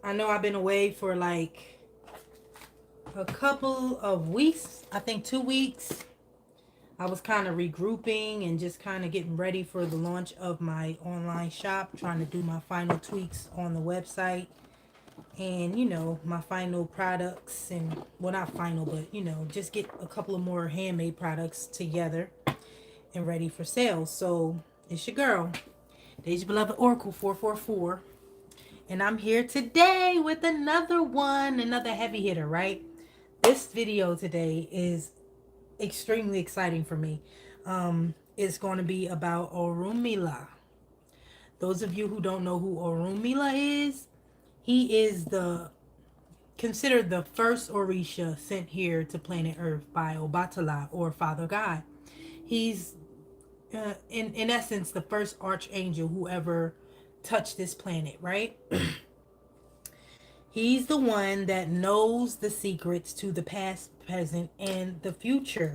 I know I've been away for like a couple of weeks, I think 2 weeks. I was kind of regrouping and just kind of getting ready for the launch of my online shop, trying to do my final tweaks on the website and, my final products and, well, not final, but, just get a couple of more handmade products together and ready for sale. So it's your girl, Deja Beloved Oracle 444. And I'm here today with another one, another heavy hitter, right? This video today is extremely exciting for me. It's going to be about Orunmila. Those of you who don't know who Orunmila is, he is considered the first orisha sent here to planet Earth by Obatala, or Father God. He's in essence the first archangel who ever touched this planet, right? He's the one that knows the secrets to the past, present, and the future.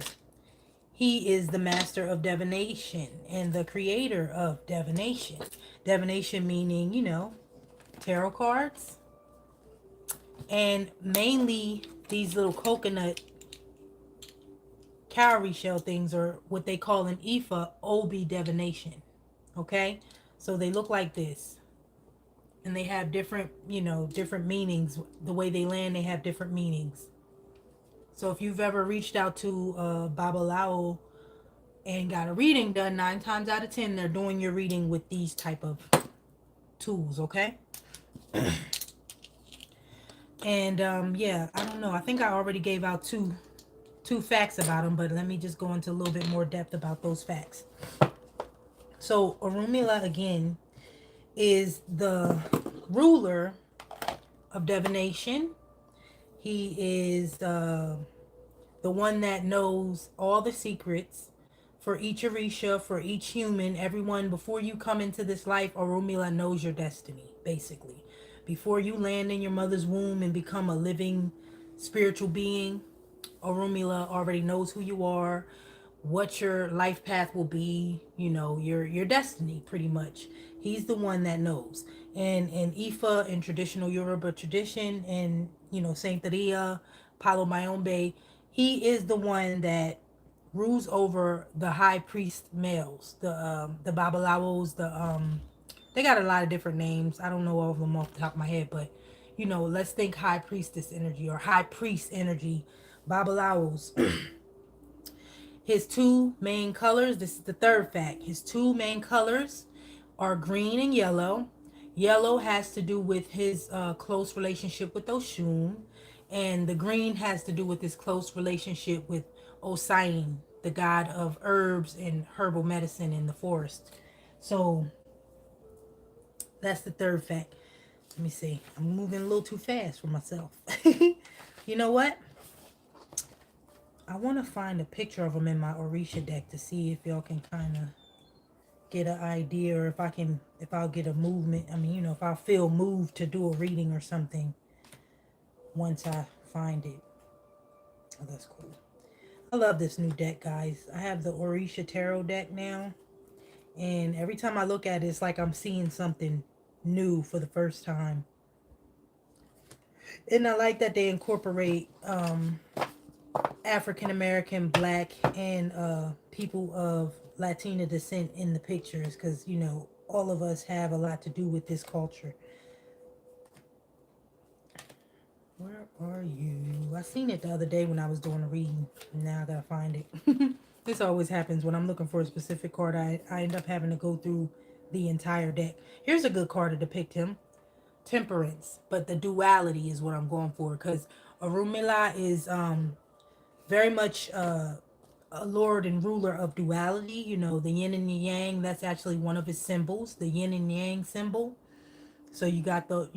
He is the master of divination and the creator of divination. Divination meaning, tarot cards. And mainly these little coconut cowrie shell things, or what they call an Ifa, Obi divination. Okay? So they look like this. And they have different, different meanings. The way they land, they have different meanings. So if you've ever reached out to Babalawos and got a reading done, 9 times out of 10, they're doing your reading with these type of tools, okay? And yeah, I don't know. I think I already gave out two facts about them, but let me just go into a little bit more depth about those facts. So Orunmila again is the ruler of divination. He is the one that knows all the secrets for each orisha, for each human, everyone. Before you come into this life, Orunmila knows your destiny, basically. Before you land in your mother's womb and become a living spiritual being, Orunmila already knows who you are, what your life path will be, your destiny, pretty much. He's the one that knows. And in Ifa, in traditional Yoruba tradition, and Saint Ria, Palo Mayombe, he is the one that rules over the high priest males, the Babalawos, they got a lot of different names. I don't know all of them off the top of my head, but let's think high priestess energy or high priest energy. Babalawos. His two main colors, this is the third fact. His two main colors are green and yellow. Yellow has to do with his close relationship with Oshun, and the green has to do with his close relationship with Osain, the god of herbs and herbal medicine in the forest. So that's the third fact. Let me see. I'm moving a little too fast for myself. You know what? I want to find a picture of him in my Orisha deck to see if y'all can kind of get an idea, or if I'll get a movement. I mean, if I'll feel moved to do a reading or something once I find it. Oh, that's cool. I love this new deck, guys. I have the Orisha Tarot deck now, and every time I look at it, it's like I'm seeing something new for the first time. And I like that they incorporate African American, Black, and people of Latina descent in the pictures, because all of us have a lot to do with this culture. Where are you? I seen it the other day when I was doing a reading. Now I gotta find it. This always happens when I'm looking for a specific card. I end up having to go through the entire deck. Here's a good card to depict him. Temperance. But the duality is what I'm going for, because Orunmila is very much a lord and ruler of duality. The yin and the yang, that's actually one of his symbols, the yin and yang symbol. So you got the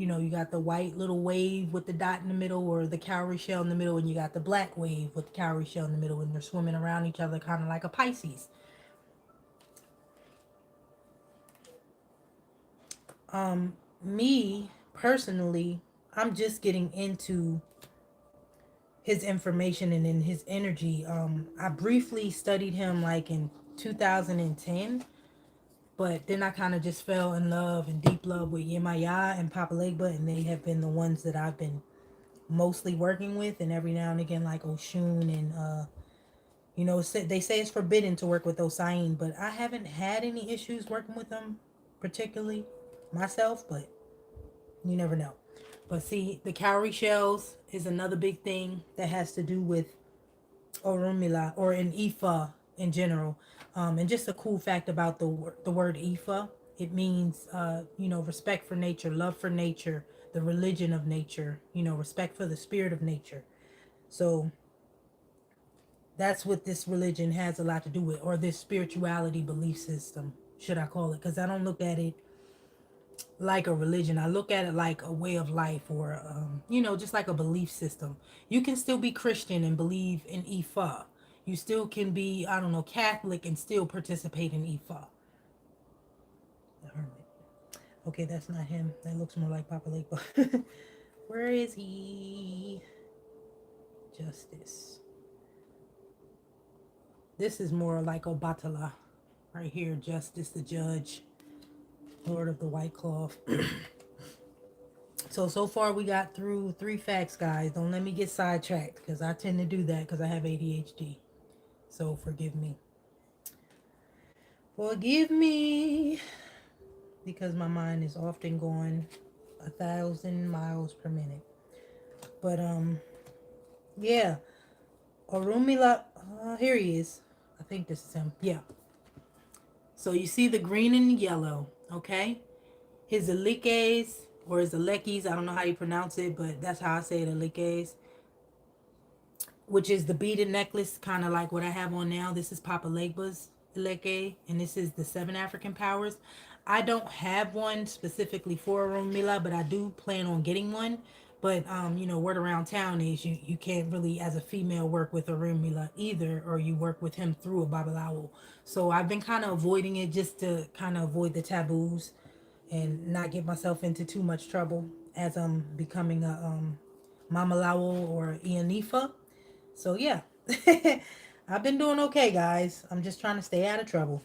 white little wave with the dot in the middle, or the cowrie shell in the middle, and you got the black wave with the cowrie shell in the middle, and they're swimming around each other, kind of like a Pisces. Me personally, I'm just getting into his information and in his energy. I briefly studied him like in 2010, But then I kind of just fell in love and deep love with Yemaya and Papa Legba, and they have been the ones that I've been mostly working with, and every now and again like Oshun and they say it's forbidden to work with Osain, but I haven't had any issues working with them particularly myself, but you never know. But see, the cowrie shells is another big thing that has to do with Orunmila or in Ifa in general. And just a cool fact about the word Ifa, it means respect for nature, love for nature, the religion of nature, respect for the spirit of nature. So that's what this religion has a lot to do with, or this spirituality belief system, should I call it? Because I don't look at it like a religion. I look at it like a way of life, or just like a belief system. You can still be Christian and believe in Ifa. You still can be, I don't know, Catholic and still participate in Ifa. The hermit. Okay, that's not him. That looks more like Papa Lake. Where is he? Justice. This is more like Obatala. Right here, Justice the Judge. Lord of the White Cloth. So far we got through 3 facts, guys. Don't let me get sidetracked, because I tend to do that because I have ADHD. So forgive me. Forgive me. Because my mind is often going 1,000 miles per minute. But, yeah. Orunmila, here he is. I think this is him. Yeah. So you see the green and the yellow, okay? His alikes, or his alekis, I don't know how you pronounce it, but that's how I say it, alikes, which is the beaded necklace, kind of like what I have on now. This is Papa Legba's aleke, and this is the 7 African powers. I don't have one specifically for Orunmila, but I do plan on getting one. But word around town is you can't really, as a female, work with Orunmila either, or you work with him through a Babalawo. So I've been kind of avoiding it just to kind of avoid the taboos and not get myself into too much trouble as I'm becoming a Mamalawo or Ianifa. So yeah, I've been doing okay, guys. I'm just trying to stay out of trouble.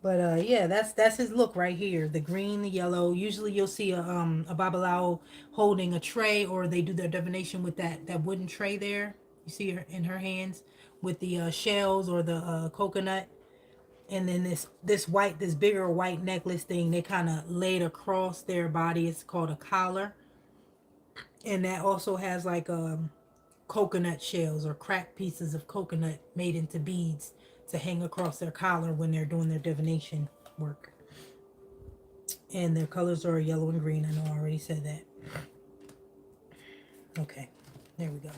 But yeah, that's his look right here. The green, the yellow. Usually you'll see a Babalao holding a tray, or they do their divination with that wooden tray there. You see her in her hands with the shells or the coconut, and then this bigger white necklace thing they kind of laid across their body. It's called a collar, and that also has like coconut shells or cracked pieces of coconut made into beads to hang across their collar when they're doing their divination work. And their colors are yellow and green. I know I already said that. Okay, there we go.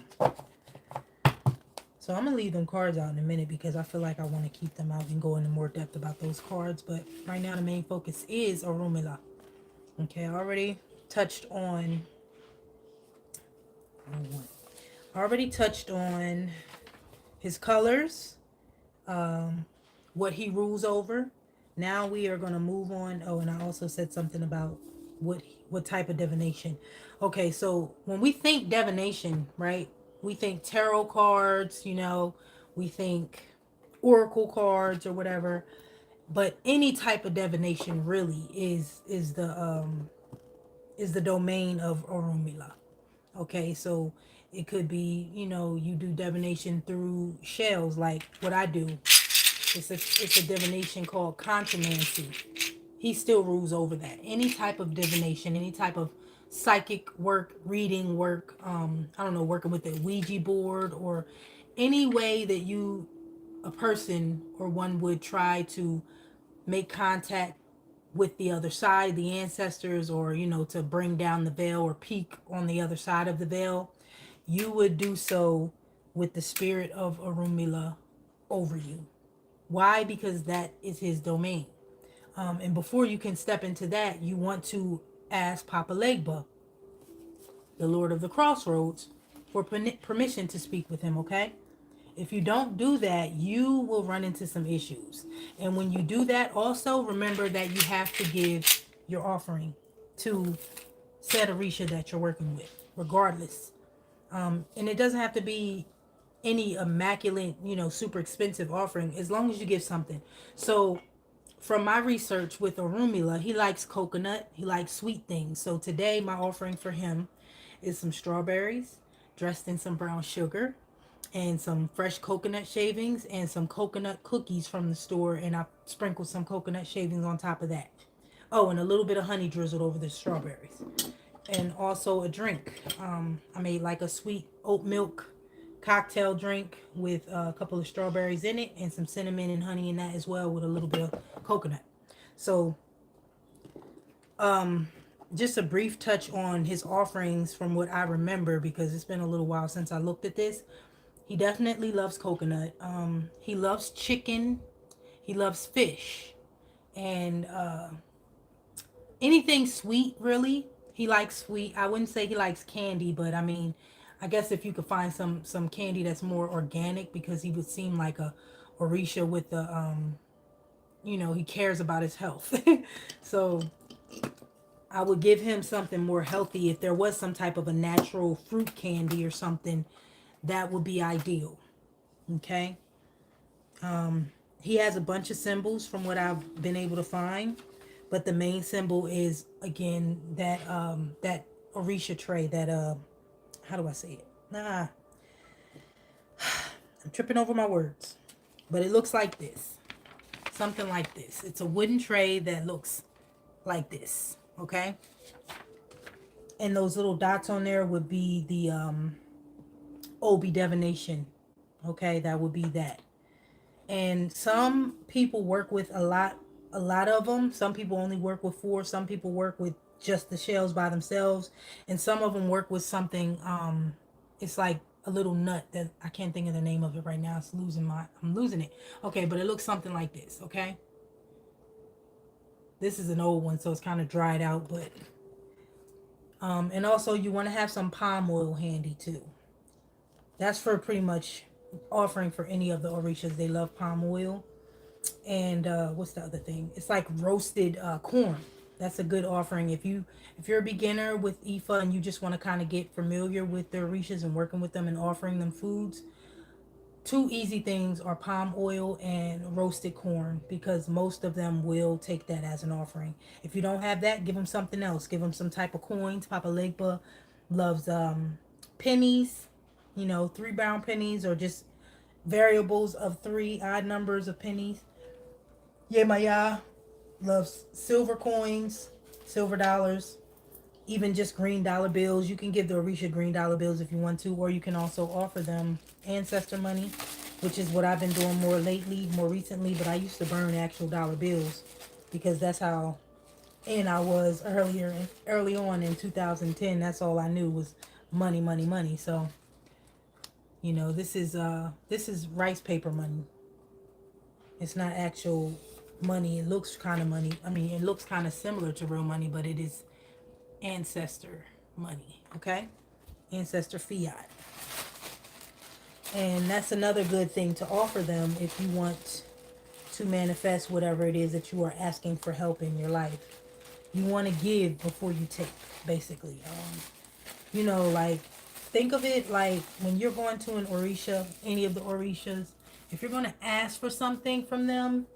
So I'm going to leave them cards out in a minute because I feel like I want to keep them out and go into more depth about those cards. But right now the main focus is Orunmila. Okay, I already touched on... his colors, what he rules over. Now we are going to move on. Oh, and I also said something about what type of divination. Okay, so when we think divination, right, we think tarot cards, we think oracle cards or whatever. But any type of divination really is the domain of Orunmila. Okay, so it could be, you do divination through shells, like what I do. It's a divination called continency. He still rules over that. Any type of divination, any type of psychic work, reading work, I don't know, working with a Ouija board, or any way that a person or one would try to make contact with the other side, the ancestors, or to bring down the veil or peek on the other side of the veil, you would do so with the spirit of Orunmila over you. Why? Because that is his domain. And before you can step into that, you want to ask Papa Legba, the Lord of the Crossroads, for permission to speak with him, okay? If you don't do that, you will run into some issues. And when you do that, also remember that you have to give your offering to said orisha that you're working with, regardless. And it doesn't have to be any immaculate, super expensive offering, as long as you give something. So from my research with Orunmila, he likes coconut. He likes sweet things. So today, my offering for him is some strawberries dressed in some brown sugar and some fresh coconut shavings and some coconut cookies from the store. And I sprinkled some coconut shavings on top of that. Oh, and a little bit of honey drizzled over the strawberries. And also a drink. I made like a sweet oat milk cocktail drink with a couple of strawberries in it and some cinnamon and honey in that as well with a little bit of coconut. So just a brief touch on his offerings from what I remember, because it's been a little while since I looked at this. He definitely loves coconut. He loves chicken. He loves fish. And anything sweet, really. He likes sweet. I wouldn't say he likes candy, but I mean, I guess if you could find some candy that's more organic, because he would seem like a orisha with the he cares about his health. So I would give him something more healthy. If there was some type of a natural fruit candy or something, that would be ideal. Okay. He has a bunch of symbols from what I've been able to find, but the main symbol is again that orisha tray. That how do I say it? I'm tripping over my words, but it looks like this, something like this. It's a wooden tray that looks like this. Okay, and those little dots on there would be the OB divination. Okay, that would be that. And some people work with a lot of them. Some people only work with four. Some people work with just the shells by themselves, and some of them work with something. It's like a little nut that I can't think of the name of it right now. I'm losing it. Okay, but it looks something like this. Okay, this is an old one, so it's kind of dried out. But and also you want to have some palm oil handy too. That's for pretty much offering for any of the orishas. They love palm oil. And what's the other thing? It's like roasted corn. That's a good offering if you're a beginner with Ifa and you just want to kind of get familiar with the orishas and working with them and offering them foods. Two easy things are palm oil and roasted corn, because most of them will take that as an offering. If you don't have that, give them something else. Give them some type of coins. Papa Legba loves pennies, 3 brown pennies, or just variables of three, odd numbers of pennies. Yemaya loves silver coins, silver dollars, even just green dollar bills. You can give the Orisha green dollar bills if you want to, or you can also offer them ancestor money, which is what I've been doing more recently. But I used to burn actual dollar bills because that's how and I was early on in 2010. That's all I knew was money, money, money. So, this is rice paper money. It's not actual money. It looks kind of money. I mean, it looks kind of similar to real money, but it is ancestor money. Okay? Ancestor fiat. And that's another good thing to offer them if you want to manifest whatever it is that you are asking for help in your life. You want to give before you take, basically. Like, think of it like when you're going to an orisha, any of the orishas, if you're going to ask for something from them,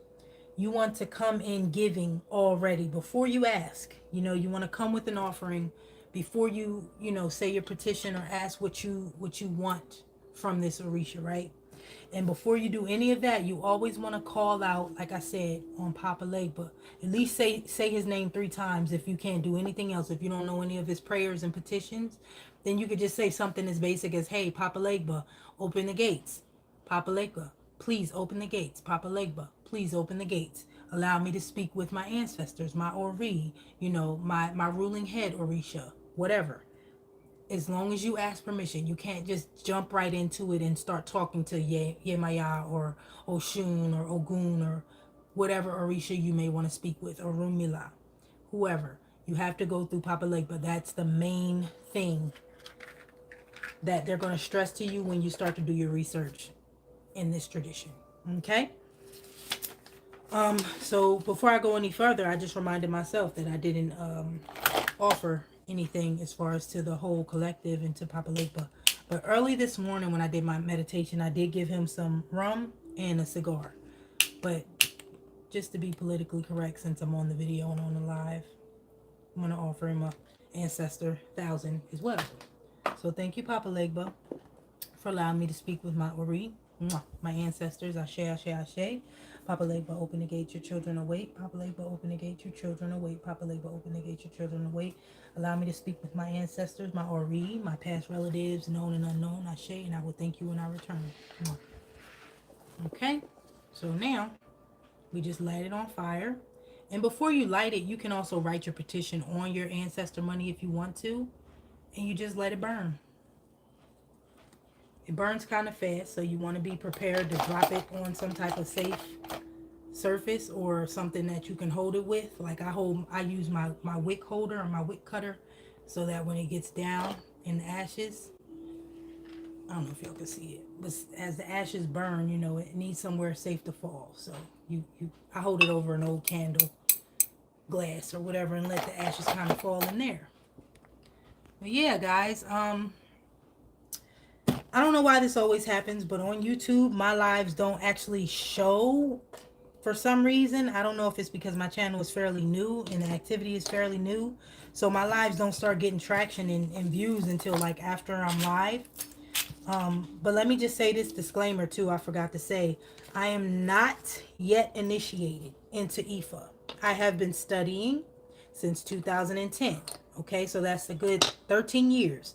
you want to come in giving already before you ask. You want to come with an offering before you, say your petition or ask what you want from this orisha, right? And before you do any of that, you always want to call out, like I said, on Papa Leg, but at least say his name 3 times if you can't do anything else. If you don't know any of his prayers and petitions, then you could just say something as basic as, hey, Papa Legba, open the gates. Papa Legba, please open the gates. Papa Legba, please open the gates. Allow me to speak with my ancestors, my Ori, my ruling head Orisha, whatever. As long as you ask permission, you can't just jump right into it and start talking to Yemaya or Oshun or Ogun or whatever Orisha you may want to speak with, or Orunmila, whoever. You have to go through Papa Lake, but that's the main thing that they're going to stress to you when you start to do your research in this tradition. Okay? So before I go any further, I just reminded myself that I didn't offer anything as far as to the whole collective and to Papa Legba. But early this morning when I did my meditation, I did give him some rum and a cigar. But just to be politically correct, since I'm on the video and on the live, I'm going to offer him a ancestor 1,000 as well. So thank you, Papa Legba, for allowing me to speak with my Ori, my ancestors. Ashe, Ashe, Ashe. Papa Legba, open the gate, your children await. Papa Legba, open the gate, your children await. Papa Legba, open the gate, your children await. Allow me to speak with my ancestors, my Ori, my past relatives, known and unknown. Ashe, and I will thank you when I return. Okay? So now, we just light it on fire. And before you light it, you can also write your petition on your ancestor money if you want to. And you just let it burn. It burns kind of fast, so you want to be prepared to drop it on some type of safe surface or something that you can hold it with. Like I use my wick holder or my wick cutter so that when it gets down in the ashes, I don't know if y'all can see it, but as the ashes burn, it needs somewhere safe to fall. So I hold it over an old candle glass or whatever and let the ashes kind of fall in there. But yeah, guys, I don't know why this always happens, but on YouTube, my lives don't actually show for some reason. I don't know if it's because my channel is fairly new and the activity is fairly new. So my lives don't start getting traction and views until like after I'm live. But let me just say this disclaimer too. I forgot to say, I am not yet initiated into Ifa. I have been studying since 2010. Okay, so that's a good 13 years.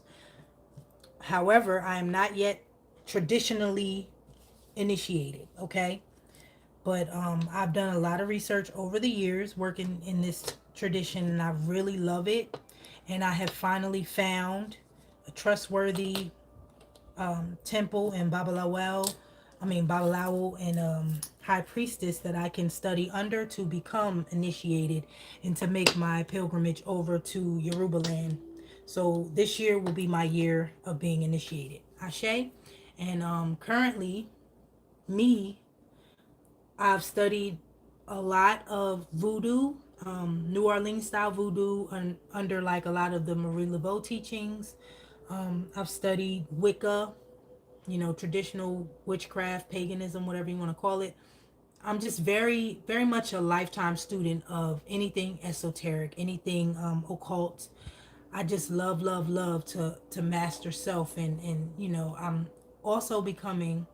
However, I am not yet traditionally initiated. Okay, but I've done a lot of research over the years working in this tradition, and I really love it. And I have finally found a trustworthy temple in Babalawo and high priestess that I can study under to become initiated and to make my pilgrimage over to Yoruba land. So this year will be my year of being initiated. Ashe. And currently, me, I've studied a lot of voodoo, New Orleans style voodoo, under like a lot of the Marie Laveau teachings. I've studied Wicca, traditional witchcraft, paganism, whatever you want to call it. I'm just very, very much a lifetime student of anything esoteric, anything occult. I just love, love, love to master self, and I'm also becoming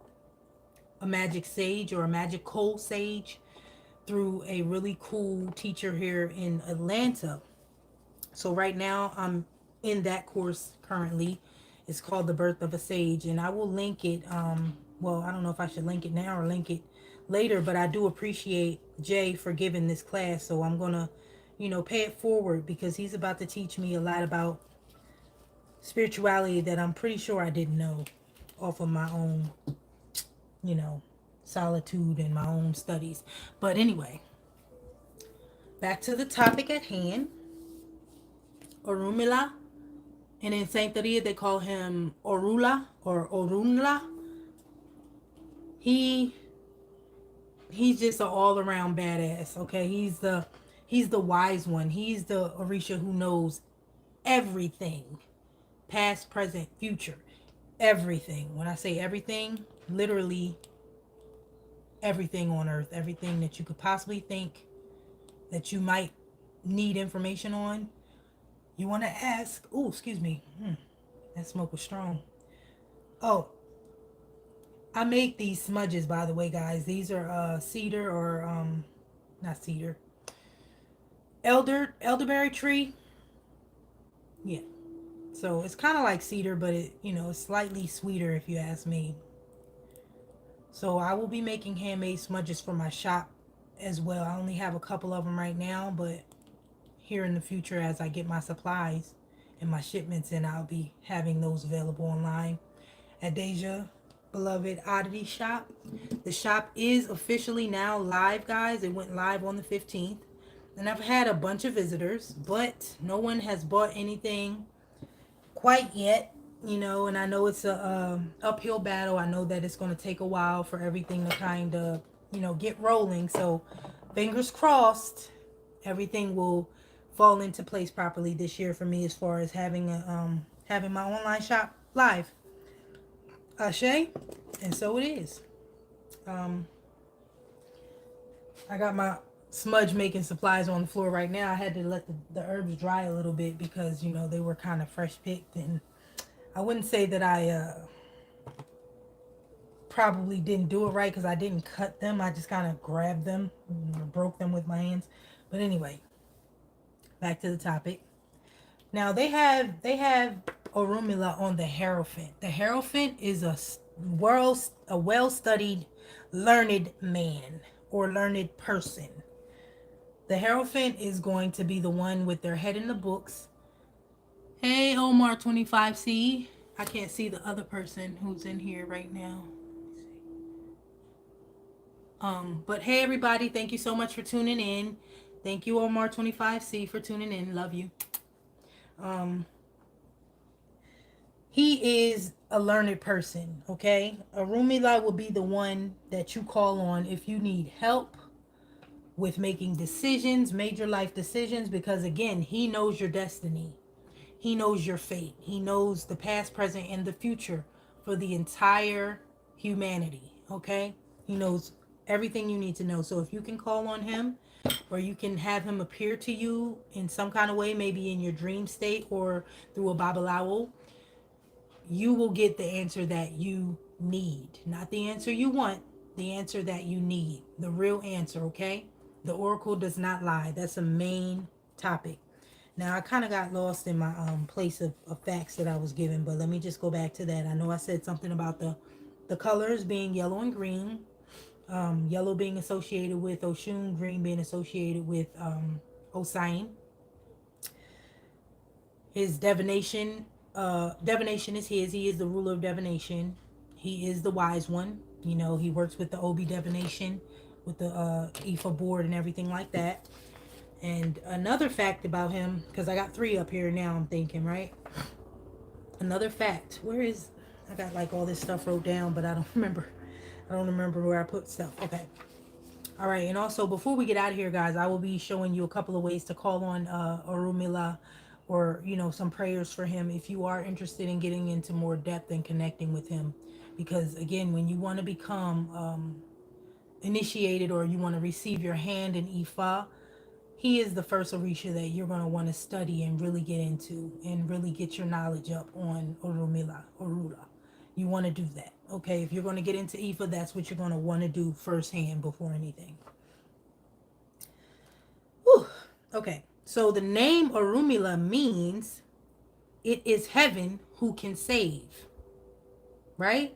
a magic sage or a magical sage through a really cool teacher here in Atlanta. So right now I'm in that course currently. It's called The Birth of a Sage, and I will link it. Well, I don't know if I should link it now or link it later, but I do appreciate Jay for giving this class. So I'm gonna, pay it forward because he's about to teach me a lot about spirituality that I'm pretty sure I didn't know off of my own, you know, solitude and my own studies. But anyway, back to the topic at hand. Orunmila, and in Saint Maria they call him Orula or Orunmila. He he's just an all around badass. Okay, he's the wise one. He's the orisha who knows everything, past, present, future, everything. When I say everything, literally everything on earth, everything that you could possibly think that you might need information on. You want to ask? Oh, excuse me. That smoke was strong. Oh, I make these smudges, by the way, guys. These are cedar or not cedar, elderberry tree. Yeah. So it's kind of like cedar, but it's slightly sweeter if you ask me. So I will be making handmade smudges for my shop as well. I only have a couple of them right now, but here in the future, as I get my supplies and my shipments in, I'll be having those available online at Deja Beloved Oddity Shop. The shop is officially now live, guys. It went live on the 15th. And I've had a bunch of visitors, but no one has bought anything quite yet. And I know it's a uphill battle. I know that it's going to take a while for everything to kind of, get rolling. So fingers crossed, everything will fall into place properly this year for me as far as having my online shop live. Ashe, and so it is. Um, I got my smudge making supplies on the floor right now. I had to let the herbs dry a little bit because they were kind of fresh picked, and I wouldn't say that I probably didn't do it right because I didn't cut them. I just kind of grabbed them, broke them with my hands. But anyway, back to the topic. Now they have Orunmila on the Hierophant. The Hierophant is a well studied, learned man or learned person. The Hierophant is going to be the one with their head in the books. Hey, Omar 25C. I can't see the other person who's in here right now. But hey, everybody, thank you so much for tuning in. Thank you, Omar 25C, for tuning in. Love you. Um, he is a learned person, okay? Orunmila will be the one that you call on if you need help with making decisions, major life decisions, because again, he knows your destiny. He knows your fate. He knows the past, present, and the future for the entire humanity. Okay? He knows everything you need to know. So if you can call on him or you can have him appear to you in some kind of way, maybe in your dream state or through a Babalawo, you will get the answer that you need. Not the answer you want, the answer that you need. The real answer, okay? The oracle does not lie. That's a main topic. Now I kind of got lost in my place of facts that I was given, but let me just go back to that. I know I said something about the colors being yellow and green. Yellow being associated with Oshun, green being associated with Osain. His divination is his. He is the ruler of divination. He is the wise one. He works with the OB divination, with the IFA board and everything like that. And another fact about him, because I got three up here now, I'm thinking, right? Another fact. Where is I got like all this stuff wrote down, but I don't remember. I don't remember where I put stuff. Okay. All right. And also, before we get out of here, guys, I will be showing you a couple of ways to call on Orunmila, or some prayers for him if you are interested in getting into more depth and connecting with him. Because again, when you want to become initiated, or you want to receive your hand in Ifa, he is the first orisha that you're going to want to study and really get into and really get your knowledge up on Orunmila, Orula. You want to do that. Okay, if you're going to get into Ifa, that's what you're going to want to do firsthand before anything. Whew. Okay, so the name Orunmila means it is heaven who can save, right?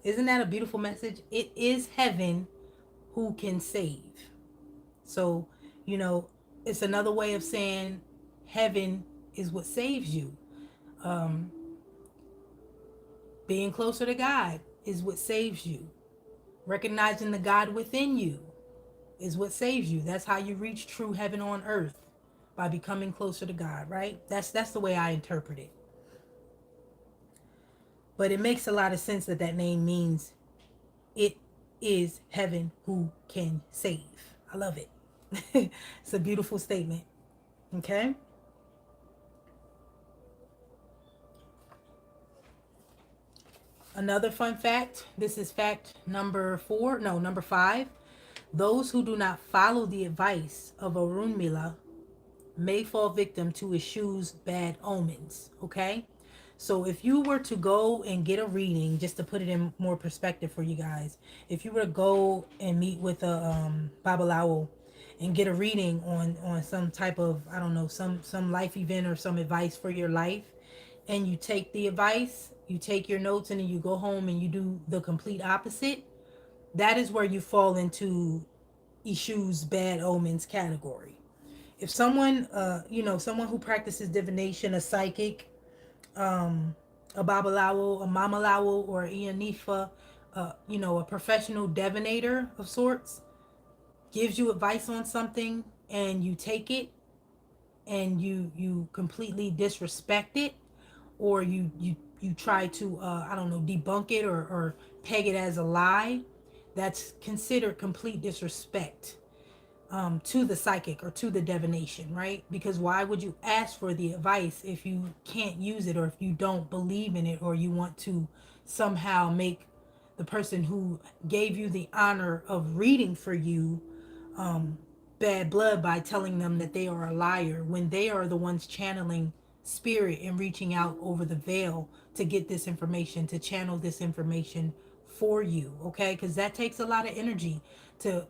Isn't that a beautiful message? It is heaven who can save. So, you know, it's another way of saying heaven is what saves you. Um, Being closer to God is what saves you. Recognizing the God within you is what saves you. That's how you reach true heaven on earth, by becoming closer to God, right? That's the way I interpret it. But it makes a lot of sense that that name means it is heaven who can save. I love it. It's a beautiful statement. Okay? Another fun fact. This is fact number 4. No, number 5. Those who do not follow the advice of Orunmila may fall victim to Ishu's bad omens. Okay? So if you were to go and get a reading, just to put it in more perspective for you guys, if you were to go and meet with a Babalawo and get a reading on some type of, I don't know, some life event or some advice for your life, and you take the advice, you take your notes, and then you go home and you do the complete opposite, that is where you fall into Ishu's bad omens category. If someone, someone who practices divination, a psychic, a babalawo, a mamalawo, or a ianifa, a professional divinator of sorts, gives you advice on something and you take it and you completely disrespect it, or you try to I don't know, debunk it, or peg it as a lie, that's considered complete disrespect. to the psychic or to the divination, right? Because why would you ask for the advice if you can't use it, or if you don't believe in it, or you want to somehow make the person who gave you the honor of reading for you bad blood by telling them that they are a liar, when they are the ones channeling spirit and reaching out over the veil to get this information, to channel this information for you, okay? Because that takes a lot of energy to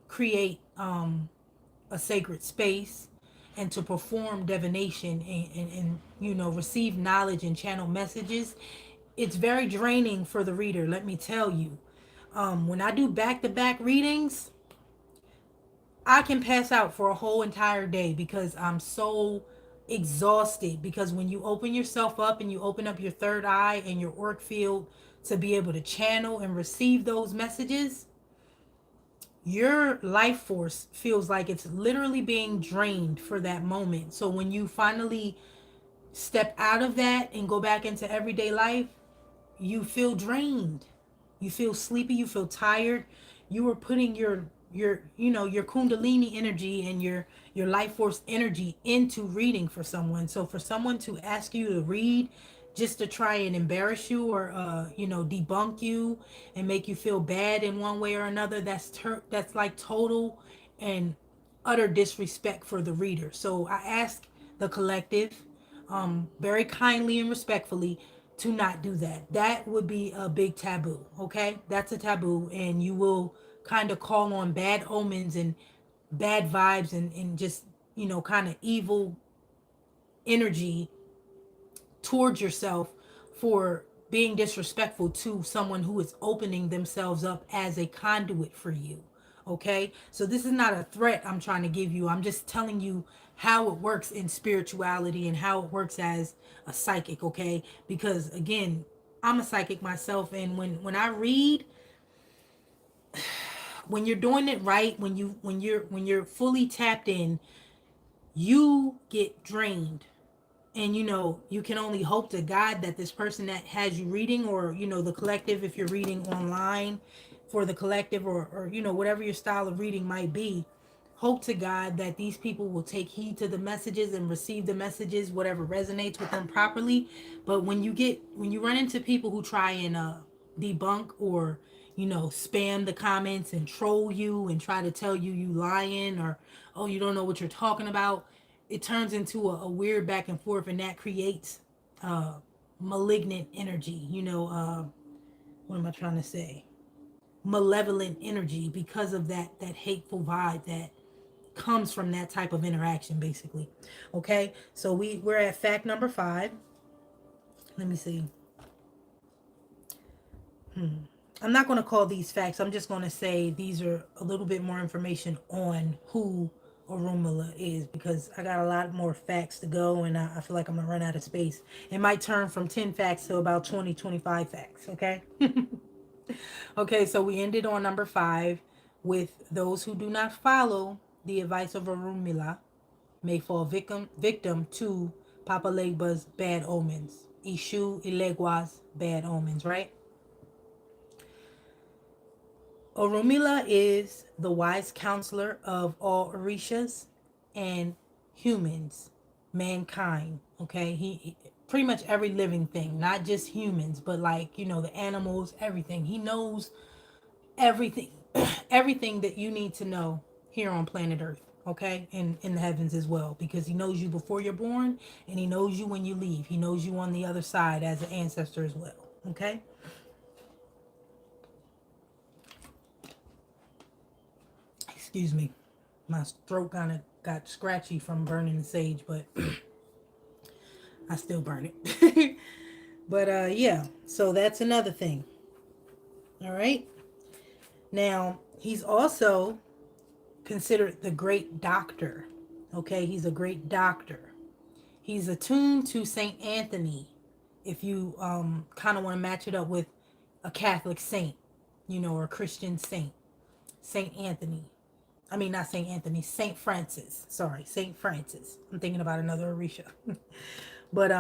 create a sacred space and to perform divination and you know, receive knowledge and channel messages. It's very draining for the reader, let me tell you. When I do back-to-back readings, I can pass out for a whole entire day because I'm so exhausted. Because when you open yourself up and you open up your third eye and your auric field to be able to channel and receive those messages, your life force feels like it's literally being drained for that moment. So when you finally step out of that and go back into everyday life, you feel drained. You feel sleepy, you feel tired. You are putting your you know, your kundalini energy and your life force energy into reading for someone. So for someone to ask you to read just to try and embarrass you, or you know, debunk you and make you feel bad in one way or another, that's like total and utter disrespect for the reader. So I ask the collective, very kindly and respectfully, to not do that. That would be a big taboo, okay? That's a taboo, and you will kind of call on bad omens and bad vibes and just, you know, kind of evil energy towards yourself for being disrespectful to someone who is opening themselves up as a conduit for you. Okay? So this is not a threat I'm trying to give you. I'm just telling you how it works in spirituality and how it works as a psychic, okay? Because again, I'm a psychic myself, and when I read, when you're doing it right, when you're fully tapped in, you get drained. And you know, you can only hope to God that this person that has you reading, or you know, the collective, if you're reading online for the collective, or you know, whatever your style of reading might be, hope to God that these people will take heed to the messages and receive the messages, whatever resonates with them properly. But when you run into people who try and debunk, or you know, spam the comments and troll you and try to tell you lying, or oh, you don't know what you're talking about, it turns into a weird back and forth, and that creates malignant energy, you know, what am I trying to say, malevolent energy, because of that hateful vibe that comes from that type of interaction, basically. Okay, so we're at fact number 5. Let me see. I'm not going to call these facts. I'm just going to say these are a little bit more information on who Orunmila is, because I got a lot more facts to go, and I feel like I'm going to run out of space. It might turn from 10 facts to about 20, 25 facts, okay? Okay, so we ended on number 5 with those who do not follow the advice of Orunmila may fall victim to Papa Legba's bad omens. Ishu Ilegwa's bad omens, right? Orunmila is the wise counselor of all orishas and humans, mankind. Okay, he pretty much every living thing, not just humans, but like, you know, the animals, everything. He knows everything, everything that you need to know here on planet Earth. Okay, and in the heavens as well, because he knows you before you're born, and he knows you when you leave. He knows you on the other side as an ancestor as well. Okay. Excuse me. My throat kind of got scratchy from burning the sage, but I still burn it. But yeah, so that's another thing. All right. Now, he's also considered the great doctor. Okay, he's a great doctor. He's attuned to Saint Anthony. If you kind of want to match it up with a Catholic saint, you know, or a Christian saint, Saint Anthony. I mean, not Saint Anthony, Saint Francis. Sorry, Saint Francis. I'm thinking about another Orisha. But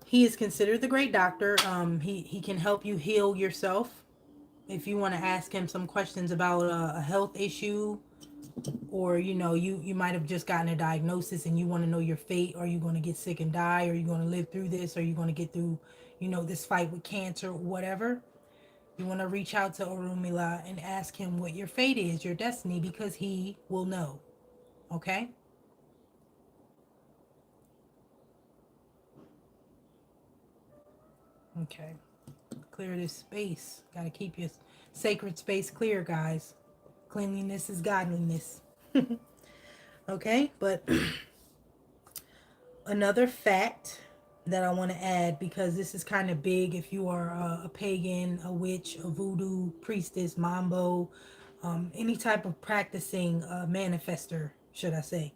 he is considered the great doctor. He can help you heal yourself if you want to ask him some questions about a health issue, or you might have just gotten a diagnosis and you want to know your fate. Are you going to get sick and die? Are you going to live through this? Are you going to get through this fight with cancer, whatever? You want to reach out to Orunmila and ask him what your fate is, your destiny, because he will know. Okay. Okay, clear this space. Got to keep your sacred space clear, guys. Cleanliness is godliness. Okay, but another fact that I want to add, because this is kind of big if you are a pagan, a witch, a voodoo priestess, mambo, any type of practicing manifester, should I say.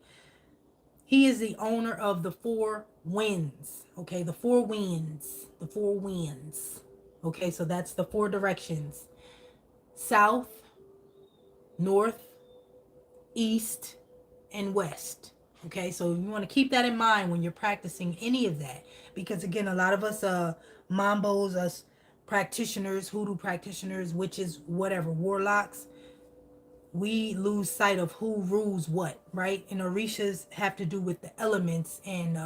He is the owner of the four winds. Okay, the four winds. The four winds. Okay, so that's the four directions: south, north, east, and west. Okay, so you want to keep that in mind when you're practicing any of that, because again, a lot of us mambos, us practitioners, hoodoo practitioners, witches, whatever, warlocks, we lose sight of who rules what, right? And orishas have to do with the elements and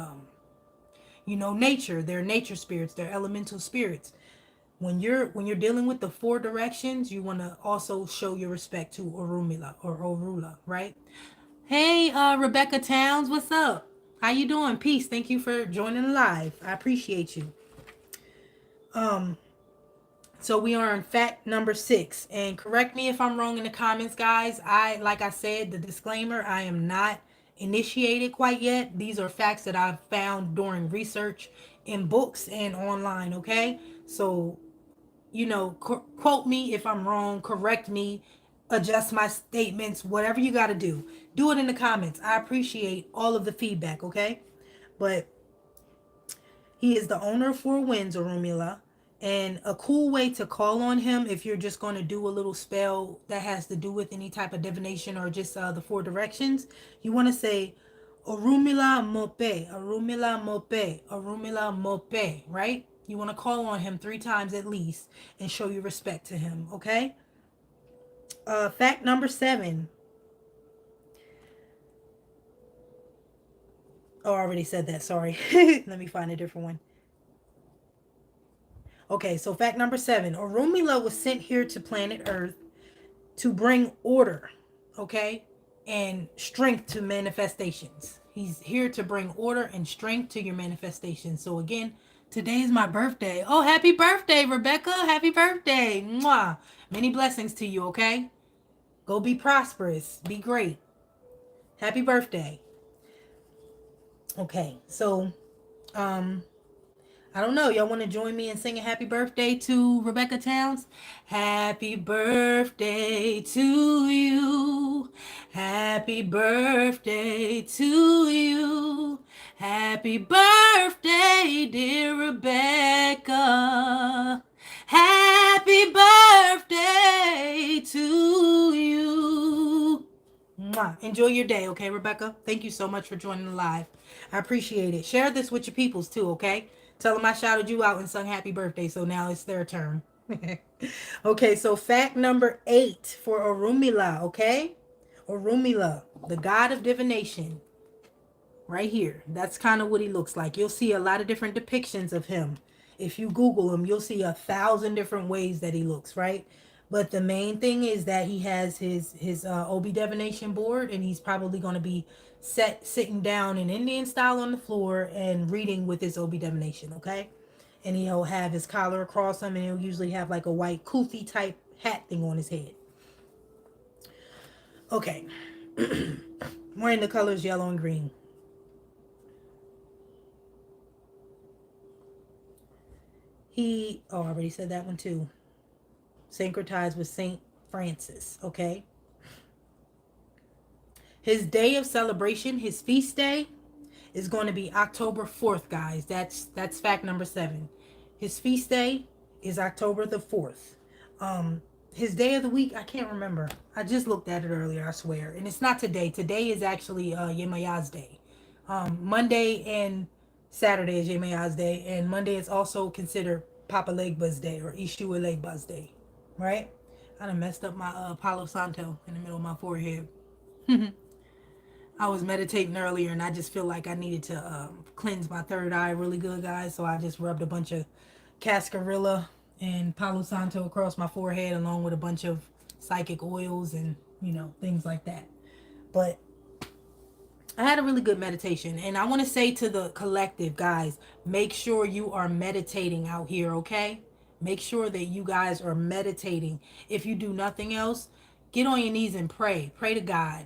nature. They're nature spirits, they're elemental spirits. When you're dealing with the four directions, you want to also show your respect to Orunmila or Orula, right? Hey, Rebecca Towns, what's up? How you doing? Peace. Thank you for joining live. I appreciate you. Um, so we are on fact number 6, and correct me if I'm wrong in the comments, guys. Like I said, the disclaimer: I am not initiated quite yet. These are facts that I've found during research in books and online. Okay, so quote me if I'm wrong, correct me, adjust my statements, whatever you got to do. Do it in the comments. I appreciate all of the feedback, okay? But he is the owner of Four Winds, Orunmila. And a cool way to call on him, if you're just going to do a little spell that has to do with any type of divination or just the four directions, you want to say Orunmila Mope, Orunmila Mope, Orunmila Mope, right? You want to call on him 3 times at least and show your respect to him, okay? Fact number 7. Oh, I already said that. Sorry. Let me find a different one. Okay, so fact number 7. Orunmila was sent here to planet Earth to bring order, okay, and strength to manifestations. He's here to bring order and strength to your manifestations. So again, today is my birthday. Oh, happy birthday, Rebecca. Happy birthday. Mwah. Many blessings to you, okay? Go be prosperous. Be great. Happy birthday. Okay, so um I don't know. Y'all want to join me in singing happy birthday to Rebecca Towns? Happy birthday to you. Happy birthday to you. Happy birthday, dear Rebecca. Happy birthday to you. Mwah. Enjoy your day, okay, Rebecca? Thank you so much for joining the live. I appreciate it. Share this with your peoples too, okay? Tell them I shouted you out and sung happy birthday, so now it's their turn. Okay, so fact number 8 for Orunmila, okay? Orunmila, the god of divination, right here. That's kind of what he looks like. You'll see a lot of different depictions of him. If you Google him, you'll see 1,000 different ways that he looks, right? But the main thing is that he has his OB divination board, and he's probably going to be sitting down in Indian style on the floor and reading with his OB divination, okay? And he'll have his collar across him, and he'll usually have like a white kufi type hat thing on his head. Okay. Wearing the colors yellow and green. I already said that one too. Syncretized with Saint Francis, okay? His day of celebration, his feast day, is going to be October 4th, guys. That's fact number 7. His feast day is October the 4th. His day of the week, I can't remember. I just looked at it earlier, I swear. And it's not today. Today is actually Yemaya's day. Monday and Saturday is Yemaya's day, and Monday is also considered Papa Legba's day or Ishua Legba's day, right? I done messed up my Palo Santo in the middle of my forehead. I was meditating earlier and I just feel like I needed to cleanse my third eye really good, guys. So I just rubbed a bunch of cascarilla and Palo Santo across my forehead, along with a bunch of psychic oils and, things like that. But I had a really good meditation. And I want to say to the collective, guys, make sure you are meditating out here, okay? Make sure that you guys are meditating. If you do nothing else, get on your knees and pray. Pray to God.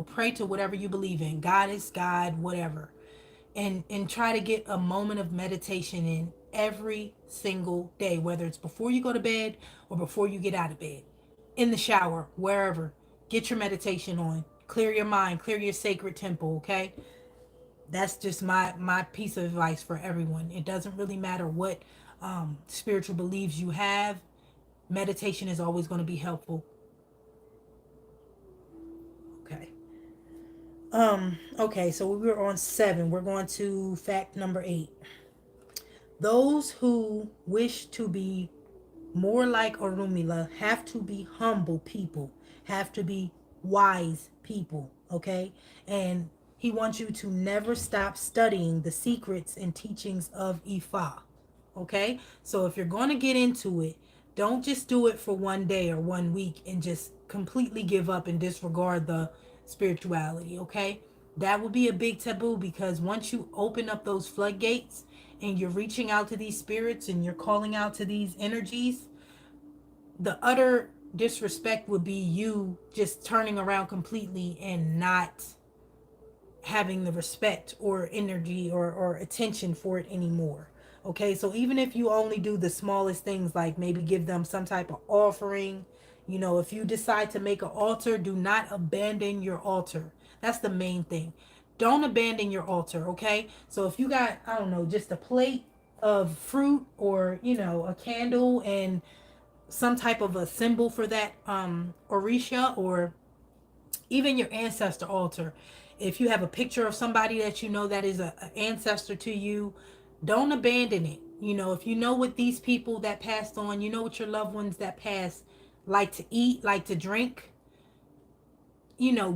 Pray to whatever you believe in. God is God, whatever. And try to get a moment of meditation in every single day, whether it's before you go to bed or before you get out of bed, in the shower, wherever. Get your meditation on. Clear your mind, clear your sacred temple, okay? That's just my piece of advice for everyone. It doesn't really matter what spiritual beliefs you have. Meditation is always going to be helpful. Okay. Okay, so we were on 7. We're going to fact number 8. Those who wish to be more like Orunmila have to be humble people, have to be wise people, okay? And he wants you to never stop studying the secrets and teachings of Ifa, okay? So if you're going to get into it, don't just do it for one day or one week and just completely give up and disregard the spirituality, okay? That would be a big taboo, because once you open up those floodgates and you're reaching out to these spirits and you're calling out to these energies, the utter disrespect would be you just turning around completely and not having the respect or energy or attention for it anymore. Okay, so even if you only do the smallest things, like maybe give them some type of offering, if you decide to make an altar, do not abandon your altar. That's the main thing. Don't abandon your altar, okay? So if you got, I don't know, just a plate of fruit, or, a candle and some type of a symbol for that orisha, or even your ancestor altar. If you have a picture of somebody that you know that is a ancestor to you, don't abandon it. If you know what these people that passed on, what your loved ones that passed like to eat, like to drink,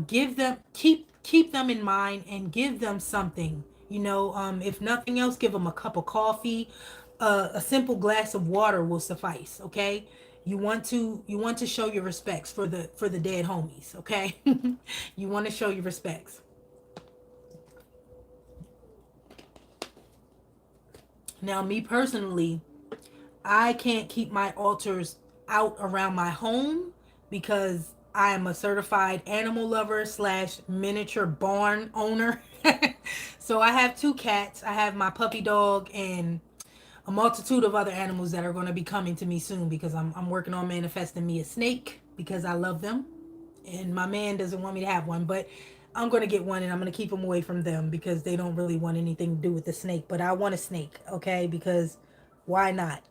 give them, keep them in mind and give them something. If nothing else, give them a cup of coffee. A simple glass of water will suffice, okay? You want to show your respects for the dead homies, okay? You want to show your respects. Now, me personally, I can't keep my altars out around my home, because I am a certified animal lover slash miniature barn owner. So I have 2 cats. I have my puppy dog and a multitude of other animals that are going to be coming to me soon, because I'm working on manifesting me a snake, because I love them. And my man doesn't want me to have one, but I'm going to get one, and I'm going to keep them away from them because they don't really want anything to do with the snake. But I want a snake, okay? Because why not?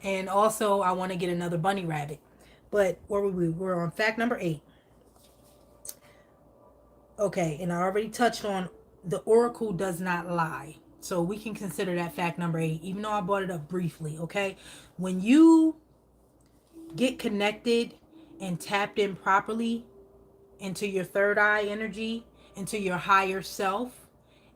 And also, I want to get another bunny rabbit. But where were we? We're on fact number 8. Okay, and I already touched on the oracle does not lie. So we can consider that fact number 8, even though I brought it up briefly, okay? When you get connected and tapped in properly into your third eye energy, into your higher self,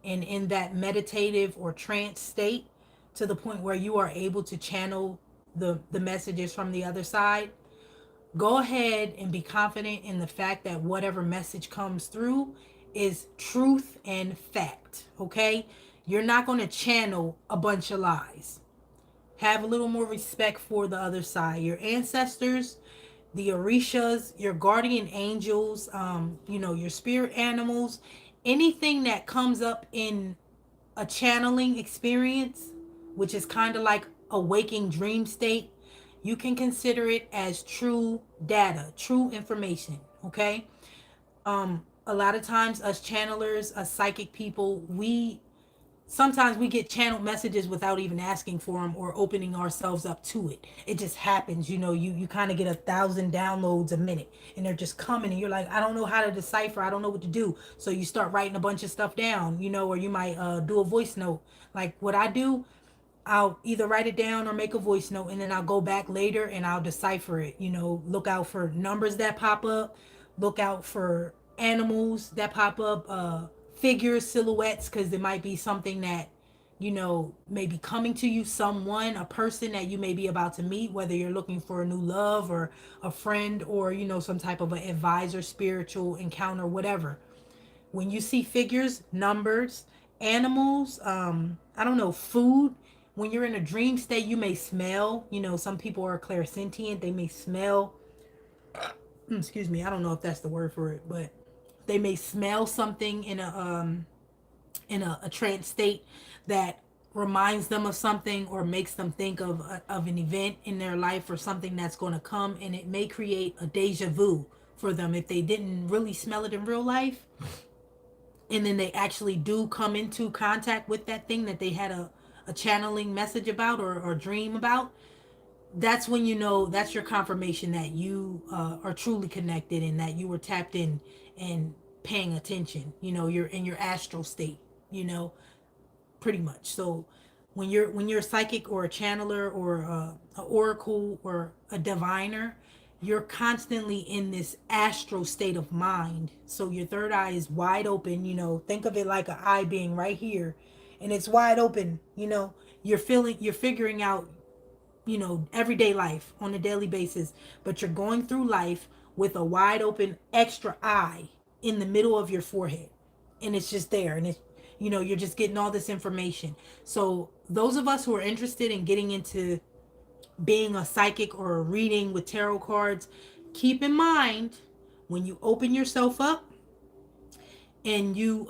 and in that meditative or trance state, to the point where you are able to channel the messages from the other side, go ahead and be confident in the fact that whatever message comes through is truth and fact, okay? You're not going to channel a bunch of lies. Have a little more respect for the other side. Your ancestors, the orishas, your guardian angels, your spirit animals, anything that comes up in a channeling experience, which is kind of like a waking dream state, you can consider it as true data, true information, okay? A lot of times, us channelers, us psychic people, we sometimes we get channeled messages without even asking for them or opening ourselves up to it. It just happens. You kind of get 1,000 downloads a minute, and they're just coming, and you're like, I don't know how to decipher, I don't know what to do. So you start writing a bunch of stuff down, or you might do a voice note like what I do. I'll either write it down or make a voice note, and then I'll go back later and I'll decipher it. Look out for numbers that pop up, look out for animals that pop up, figures, silhouettes, because there might be something that, may be coming to you, someone, a person that you may be about to meet, whether you're looking for a new love or a friend or, some type of an advisor, spiritual encounter, whatever. When you see figures, numbers, animals, I don't know, food, when you're in a dream state, you may smell, some people are clairsentient, they may smell, excuse me, I don't know if that's the word for it, but they may smell something in a trance state that reminds them of something or makes them think of an event in their life or something that's going to come, and it may create a deja vu for them if they didn't really smell it in real life, and then they actually do come into contact with that thing that they had a channeling message about or dream about. That's when that's your confirmation that you are truly connected and that you were tapped in and paying attention. You're in your astral state, you know pretty much. So when you're a psychic or a channeler or a oracle or a diviner, you're constantly in this astral state of mind. So your third eye is wide open. Think of it like an eye being right here, and it's wide open. You're figuring out everyday life on a daily basis, but you're going through life with a wide open extra eye in the middle of your forehead, and it's just there, and it's you're just getting all this information. So those of us who are interested in getting into being a psychic or a reading with tarot cards, keep in mind when you open yourself up and you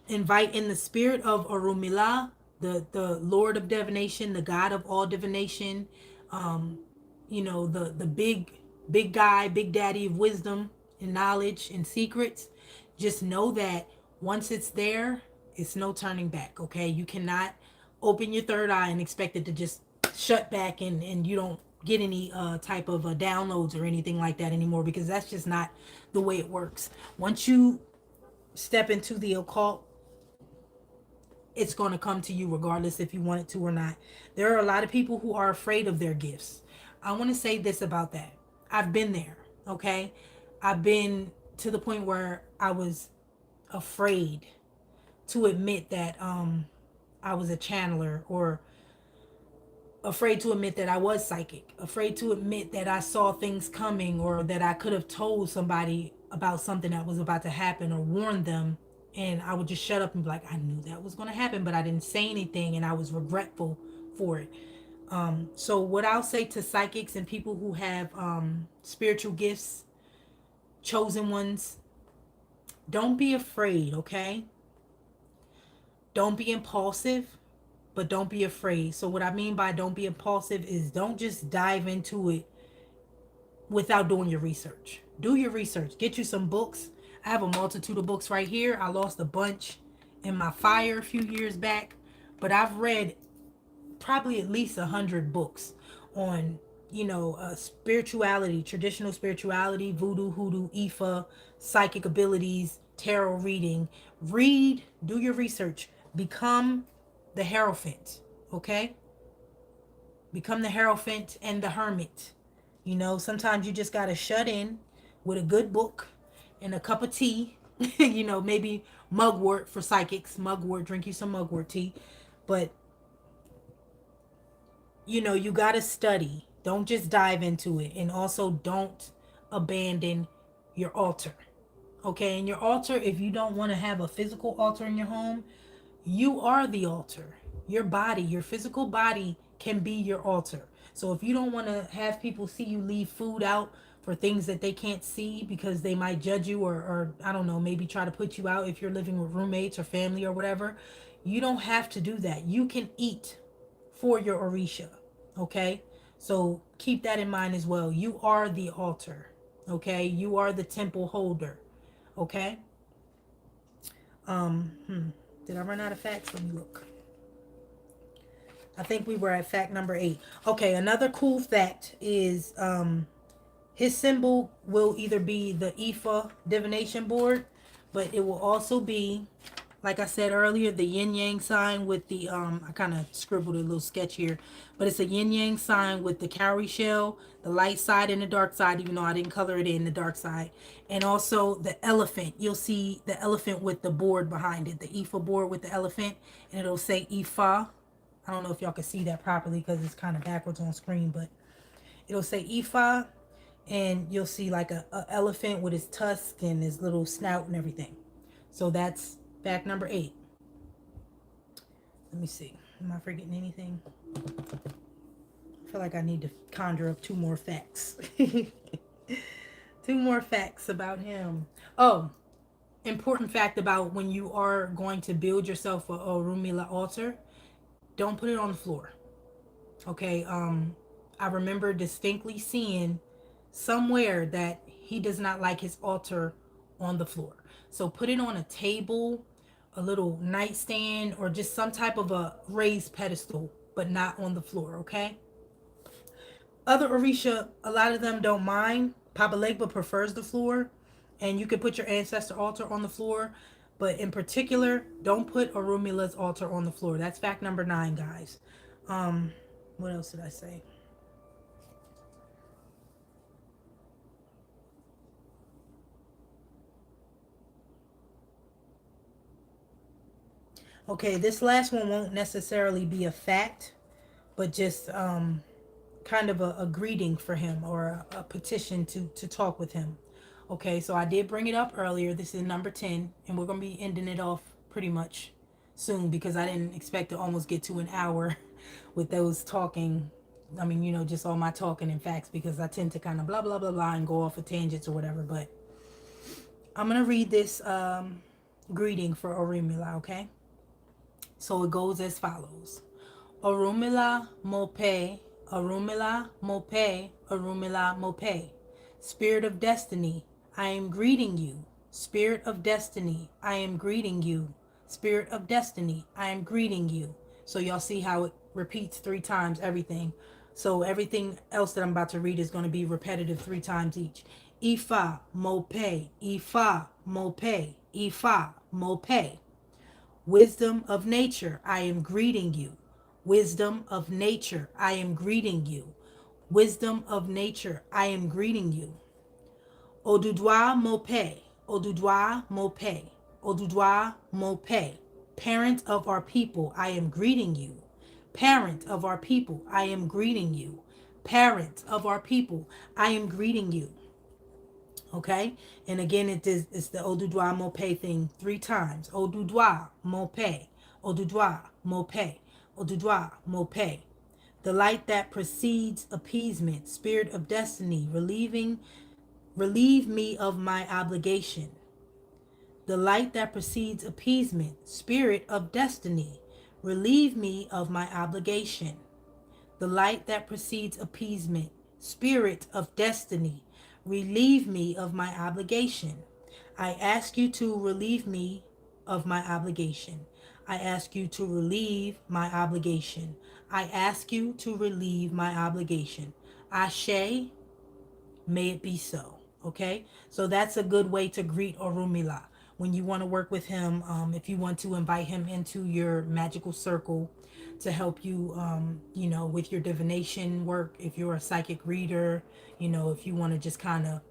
invite in the spirit of Orunmila, the Lord of divination, the God of all divination, the big guy, big daddy of wisdom and knowledge and secrets. Just know that once it's there, it's no turning back. Okay, you cannot open your third eye and expect it to just shut back, and you don't get any type of downloads or anything like that anymore, because that's just not the way it works. Once you step into the occult, it's going to come to you regardless if you want it to or not. There are a lot of people who are afraid of their gifts. I want to say this about that. I've been there, okay? I've been to the point where I was afraid to admit that I was a channeler, or afraid to admit that I was psychic, afraid to admit that I saw things coming, or that I could have told somebody about something that was about to happen or warned them, and I would just shut up and be like, I knew that was going to happen, but I didn't say anything, and I was regretful for it. So what I'll say to psychics and people who have spiritual gifts, chosen ones, don't be afraid, okay? Don't be impulsive, but don't be afraid. So what I mean by don't be impulsive is don't just dive into it without doing your research. Do your research. Get you some books. I have a multitude of books right here. I lost a bunch in my fire a few years back, but I've read probably at least 100 books on spirituality, traditional spirituality, voodoo, hoodoo, Ifa, psychic abilities, tarot reading. Read, do your research, become the Hierophant, okay? Become the Hierophant and the Hermit. Sometimes you just gotta shut in with a good book and a cup of tea. Maybe mugwort for psychics. Mugwort, drink you some mugwort tea. But you gotta study. Don't just dive into it. And also don't abandon your altar. Okay, and your altar, if you don't want to have a physical altar in your home, you are the altar. Your body, your physical body can be your altar. So if you don't want to have people see you leave food out for things that they can't see because they might judge you, or I don't know, maybe try to put you out if you're living with roommates or family or whatever, you don't have to do that. You can eat for your orisha. Okay? So keep that in mind as well. You are the altar. Okay? You are the temple holder. Okay? Did I run out of facts? Let me look. I think we were at fact number 8. Okay, another cool fact is his symbol will either be the Ifa divination board, but it will also be Like I said earlier, the yin yang sign with the I kind of scribbled a little sketch here, but it's a yin yang sign with the cowrie shell, the light side and the dark side, even though I didn't color it in the dark side. And also the elephant. You'll see the elephant with the board behind it, the Ifa board with the elephant, and it'll say Ifa. I don't know if y'all can see that properly because it's kind of backwards on screen, but it'll say Ifa, and you'll see like a elephant with his tusk and his little snout and everything. So that's fact number 8. Let me see. Am I forgetting anything? I feel like I need to conjure up two more facts. Two more facts about him. Oh, important fact about when you are going to build yourself a Orunmila altar, don't put it on the floor. Okay. I remember distinctly seeing somewhere that he does not like his altar on the floor. So put it on a table, a little nightstand, or just some type of a raised pedestal, but not on the floor, okay? Other orisha, a lot of them don't mind. Papa Legba prefers the floor, and you can put your ancestor altar on the floor, but in particular, don't put Orumila's altar on the floor. That's fact number 9, guys. What else did I say? Okay, this last one won't necessarily be a fact, but just kind of a greeting for him, or a petition to talk with him. Okay, so I did bring it up earlier. This is number 10, and we're going to be ending it off pretty much soon because I didn't expect to almost get to an hour with those talking. I mean, just all my talking and facts, because I tend to kind of blah, blah, blah, blah and go off of tangents or whatever. But I'm going to read this greeting for Orunmila, okay? So it goes as follows. Orunmila Mope, Orunmila Mope, Orunmila Mope. Spirit of destiny, I am greeting you. Spirit of destiny, I am greeting you. Spirit of destiny, I am greeting you. So y'all see how it repeats 3 times everything. So everything else that I'm about to read is going to be repetitive 3 times each. Ifa Mope, Ifa Mope, Ifa Mope. Wisdom of nature, I am greeting you. Wisdom of nature, I am greeting you. Wisdom of nature, I am greeting you. Odudwa Mope, Odudwa Mope, Odudwa Mope. Parent of our people, I am greeting you. Parent of our people, I am greeting you. Parent of our people, I am greeting you. Okay, and again, it's the Odudwa Mope thing 3 times. Odudwa Mope, Odudwa Mope, Odudwa Mope. The light that precedes appeasement, spirit of destiny, relieve me of my obligation. The light that precedes appeasement, spirit of destiny, relieve me of my obligation. The light that precedes appeasement, spirit of destiny, relieve me of my obligation. I ask you to relieve me of my obligation. I ask you to relieve my obligation. I ask you to relieve my obligation. Ashe, may it be so. Okay, so that's a good way to greet Orunmila when you want to work with him. If you want to invite him into your magical circle to help you, with your divination work. If you're a psychic reader, if you want to just kind of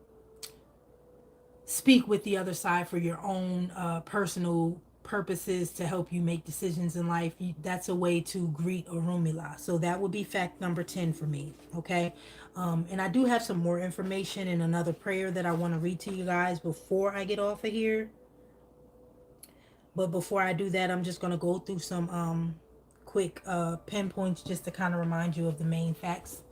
speak with the other side for your own personal purposes to help you make decisions in life, that's a way to greet Orunmila. So that would be fact number 10 for me. Okay. And I do have some more information and another prayer that I want to read to you guys before I get off of here. But before I do that, I'm just going to go through some quick pinpoints just to kind of remind you of the main facts.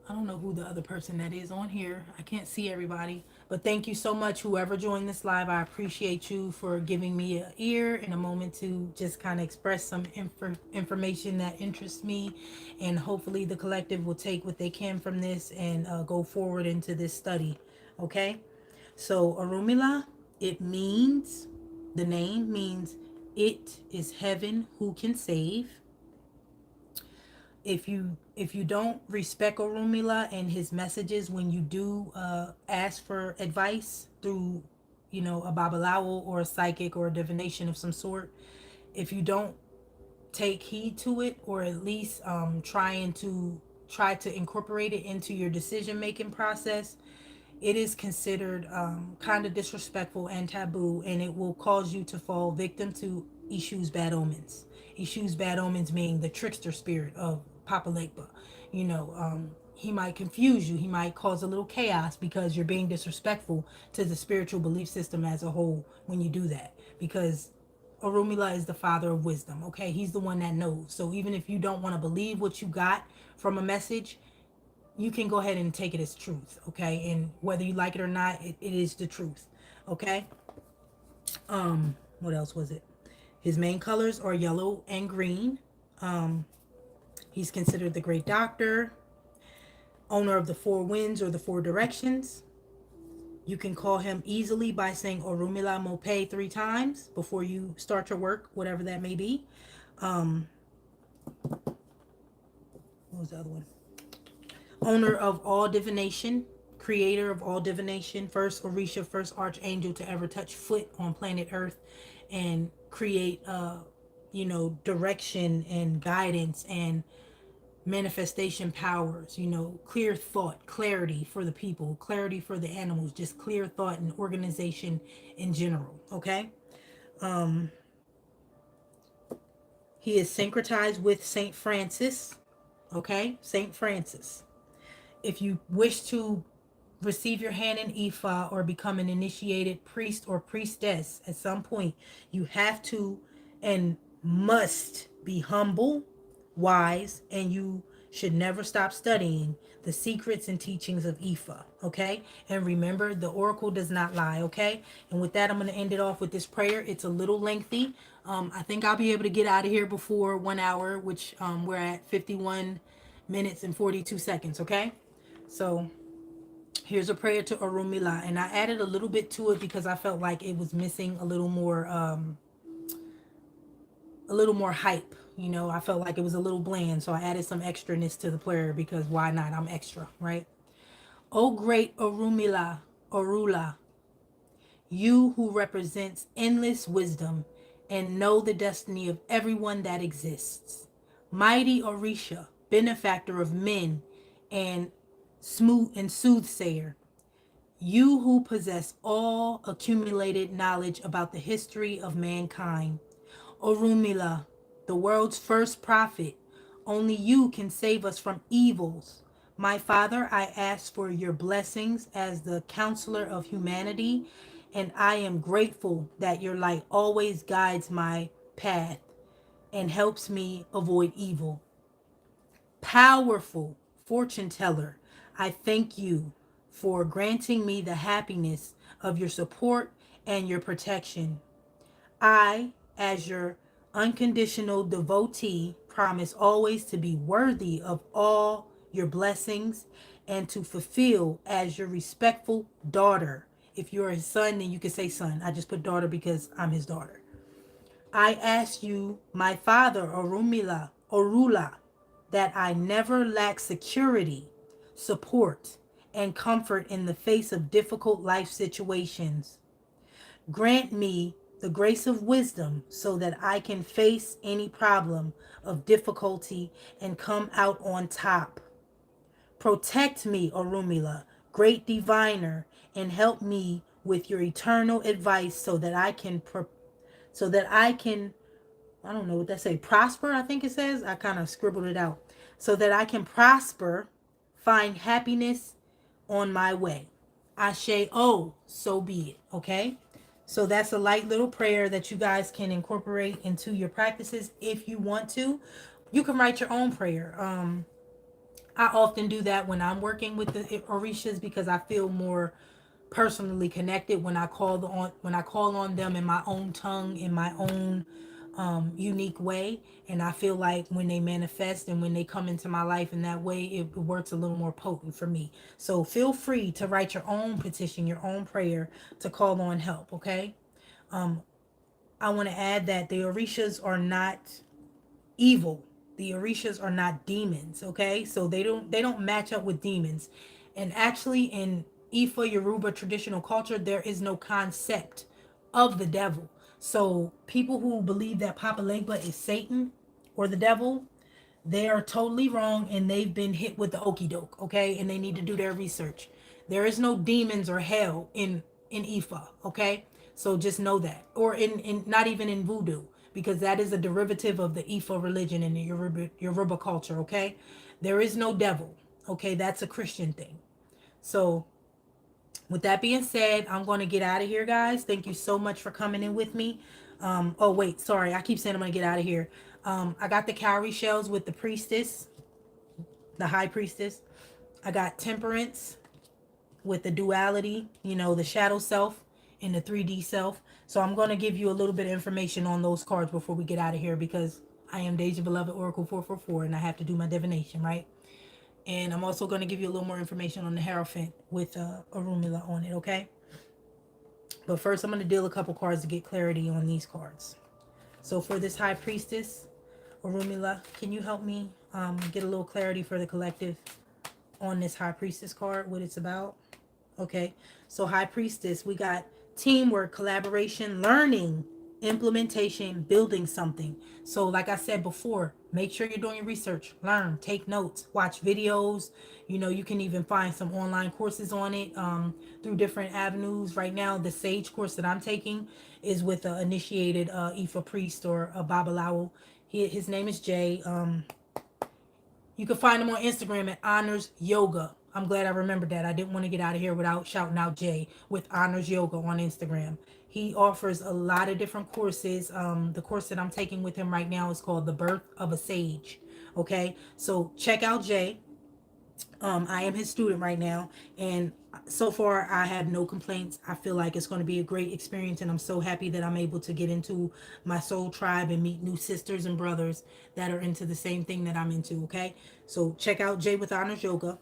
I don't know who the other person that is on here. I can't see everybody. But thank you so much, whoever joined this live. I appreciate you for giving me an ear and a moment to just kind of express some information that interests me. And hopefully the collective will take what they can from this and go forward into this study. Okay? So Orunmila, the name means it is heaven who can save. If you don't respect Orunmila and his messages when you do ask for advice through a Babalawo or a psychic or a divination of some sort, if you don't take heed to it, or at least try to incorporate it into your decision making process, it is considered kind of disrespectful and taboo, and it will cause you to fall victim to Ishu's bad omens. Ishu's bad omens meaning the trickster spirit of Papa Legba. He might confuse you. He might cause a little chaos because you're being disrespectful to the spiritual belief system as a whole when you do that. Because Orunmila is the father of wisdom, okay? He's the one that knows. So even if you don't want to believe what you got from a message, you can go ahead and take it as truth, okay? And whether you like it or not, it is the truth, okay? What else was it? His main colors are yellow and green. He's considered the great doctor, owner of the four winds or the four directions. You can call him easily by saying Orunmila Mope 3 times before you start your work, whatever that may be. What was the other one? Owner of all divination, creator of all divination, first orisha, first archangel to ever touch foot on planet Earth and create direction and guidance and manifestation powers, clear thought, clarity for the people, clarity for the animals, just clear thought and organization in general, okay? He is syncretized with Saint Francis, okay? Saint Francis. If you wish to receive your hand in Ifa or become an initiated priest or priestess at some point, you have to and must be humble, wise, and you should never stop studying the secrets and teachings of Ifa, okay? And remember, the oracle does not lie, okay? And with that, I'm going to end it off with this prayer. It's a little lengthy. I think I'll be able to get out of here before 1 hour, which we're at 51 minutes and 42 seconds, okay? So here's a prayer to Orunmila, and I added a little bit to it because I felt like it was missing a little more hype. I felt like it was a little bland, so I added some extraness to the prayer because why not? I'm extra, right? O great Orunmila, Orula, you who represents endless wisdom and know the destiny of everyone that exists. Mighty Orisha, benefactor of men and smooth and soothsayer, you who possess all accumulated knowledge about the history of mankind. Orunmila, the world's first prophet, only you can save us from evils. My Father, I ask for your blessings as the counselor of humanity, and I am grateful that your light always guides my path and helps me avoid evil. Powerful fortune teller, I thank you for granting me the happiness of your support and your protection. I, as your unconditional devotee, promise always to be worthy of all your blessings and to fulfill as your respectful daughter. If you're his son, then you can say son. I just put daughter because I'm his daughter. I ask you, my father, Orula, that I never lack security, support, and comfort in the face of difficult life situations. Grant me the grace of wisdom so that I can face any problem of difficulty and come out on top. Protect me, Orunmila, great diviner, and help me with your eternal advice so that I can I don't know what that say, prosper, I think it says. I kind of scribbled it out. So that I can prosper, find happiness on my way. Ashe, oh, so be it. Okay? So that's a light little prayer that you guys can incorporate into your practices if you want to. You can write your own prayer. I often do that when I'm working with the Orishas because I feel more personally connected when I call on them in my own tongue, in my own unique way. And I feel like when they manifest and when they come into my life in that way, it works a little more potent for me. So feel free to write your own petition, your own prayer to call on help. Okay. I want to add that the Orishas are not evil. The Orishas are not demons, okay? So they don't match up with demons. And actually Ifa Yoruba traditional culture, there is no concept of the devil. So people who believe that Papa Legba is Satan or the devil, they are totally wrong and they've been hit with the okey doke, okay? And they need to do their research. There is no demons or hell in Ifa, okay? So just know that. Or in not even in voodoo, because that is a derivative of the Ifa religion and the Yoruba culture, okay? There is no devil, okay? That's a Christian thing. So with that being said, I'm going to get out of here, guys. Thank you so much for coming in with me. Oh, wait, sorry. I keep saying I'm going to get out of here. I got the cowrie shells with the priestess, the high priestess. I got temperance with the duality, the shadow self and the 3D self. So I'm going to give you a little bit of information on those cards before we get out of here, because I am Deja Beloved Oracle 444 and I have to do my divination, right? And I'm also going to give you a little more information on the Hierophant with Orunmila on it, okay? But first, I'm going to deal a couple cards to get clarity on these cards. So for this High Priestess, Orunmila, can you help me get a little clarity for the collective on this High Priestess card, what it's about? Okay, so High Priestess, we got teamwork, collaboration, learning, implementation, building something. So like I said before, make sure you're doing your research, learn, take notes, watch videos. You can even find some online courses on it through different avenues. Right now, the Sage course that I'm taking is with an initiated Ifa priest or a Babalawo. His name is Jay. You can find him on Instagram at Honors Yoga. I'm glad I remembered that. I didn't want to get out of here without shouting out Jay with Honors Yoga on Instagram. He offers a lot of different courses. The course that I'm taking with him right now is called The Birth of a Sage. Okay, so check out Jay. I am his student right now, and so far I have no complaints. I feel like it's going to be a great experience, and I'm so happy that I'm able to get into my soul tribe and meet new sisters and brothers that are into the same thing that I'm into. Okay, so check out Jay with Honors Yoga.